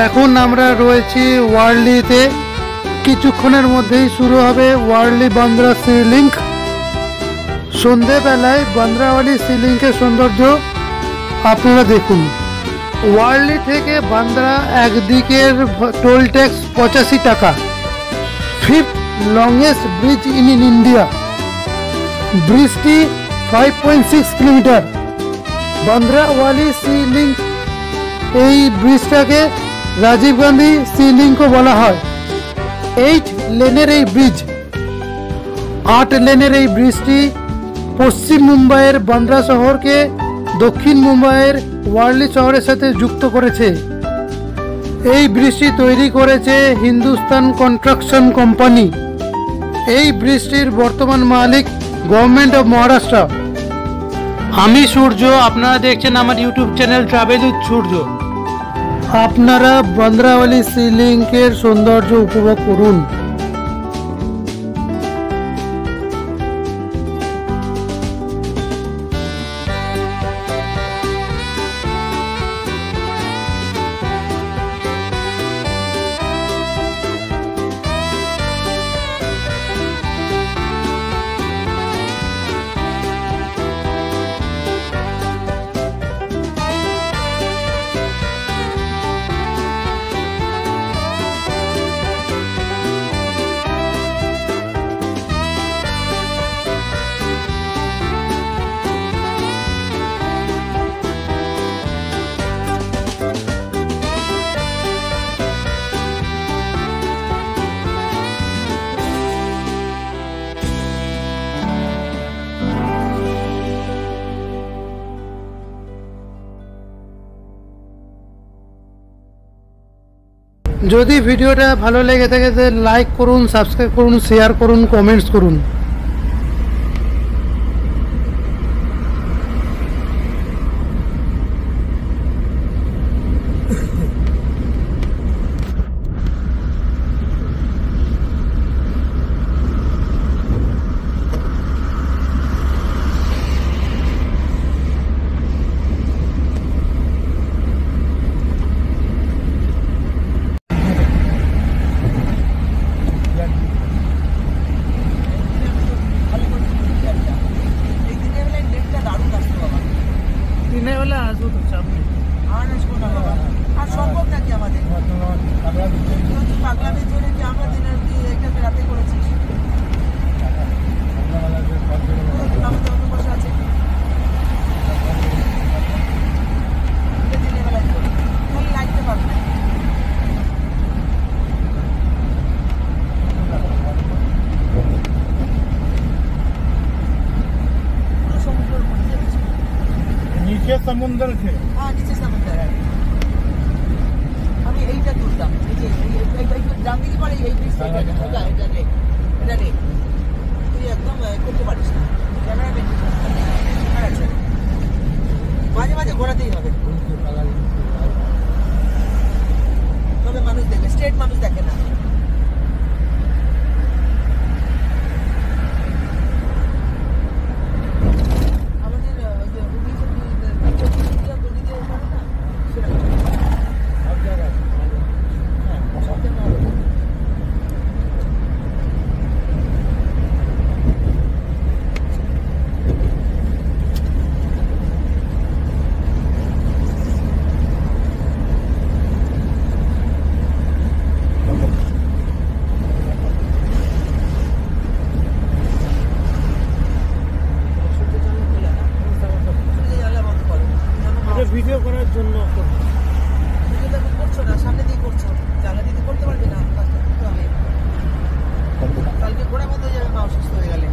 এখন আমরা রয়েছি ওয়ারলিতে। কিছুক্ষণের মধ্যেই শুরু হবে ওয়ারলি বান্দ্রা সি লিঙ্ক। সন্ধেবেলায় বান্দ্রাওয়ালি সি লিঙ্কের সৌন্দর্য আপনারা দেখুন। ওয়ারলি থেকে বান্দ্রা একদিকের টোল ট্যাক্স 85 টাকা। Fifth longest bridge in India. ব্রিজটি 5.6 কিলোমিটার। বান্দ্রাওয়ালি সি লিঙ্ক, এই ব্রিজটাকে রাজীব গান্ধী সি লিঙ্কও বলা হয়। 8 লেনের এই ব্রিজ, 8 লেনের এই ব্রিজটি পশ্চিম মুম্বাইয়ের বান্দ্রা শহরকে দক্ষিণ মুম্বাইয়ের ওয়ারলি শহরের সাথে যুক্ত করেছে। এই ব্রিজটি তৈরি করেছে হিন্দুস্তান কনস্ট্রাকশন কোম্পানি। এই ব্রিজটির বর্তমান মালিক গভর্নমেন্ট অফ মহারাষ্ট্র। আমি সূর্য, আপনারা দেখছেন আমার ইউটিউব চ্যানেল ট্রাভেল উইথ সূর্য। আপনারা বান্দ্রাওয়ালি সি লিঙ্কের সৌন্দর্য উপভোগ করুন। যদি ভিডিওটা ভালো লেগে থাকে তাহলে লাইক করুন, সাবস্ক্রাইব করুন, শেয়ার করুন, কমেন্টস করুন। समुद्र थे। हाँ, नीचे समुद्र है। আমি এইটা তুলতাম, এই যে ডান দিকে পড়ে এই ব্রিজটা, এটা রে তুই একদম করতে পারিস না, ক্যামেরা বের আছে, মাঝে মাঝে ঘোরাতেই হবে, তবে মানুষ দেখে, স্ট্রেট মানুষ দেখে না। ভিডিও করার জন্য ভিডিওটা করছো না, সামনে দিয়ে করছো, জানলা দিয়ে করতে পারবে না, কালকে ঘোড়া বন্ধ হয়ে যাবে মা অসুস্থ হয়ে গেলে।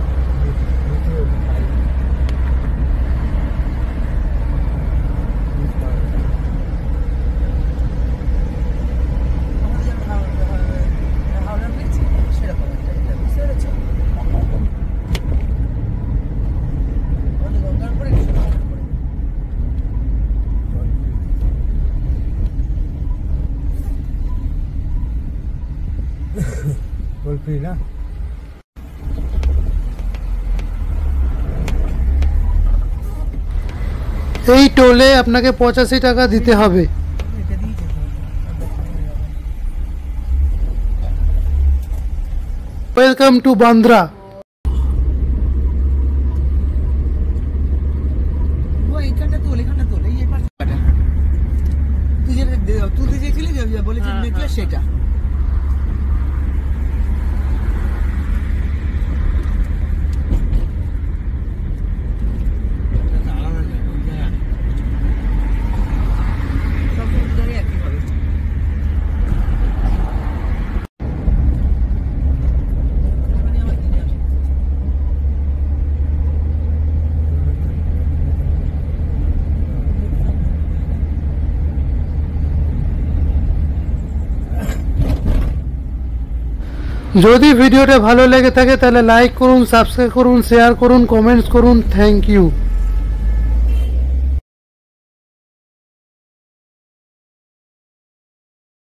হাওড়া ব্রিজ সেরকম একটা বুঝতে পেরেছো? এই টোলে আপনাকে 85 টাকা দিতে হবে। Welcome to Bandra. এইখানটা তোল, এখানটা তোল, এই পাশটা তুই যেটা তুলতে চেয়েছিলি যে বলেছিস নেকলেস সেটা। যদি ভিডিওটা ভালো লেগে থাকে তাহলে লাইক করুন, সাবস্ক্রাইব করুন, শেয়ার করুন, কমেন্টস করুন। Thank you.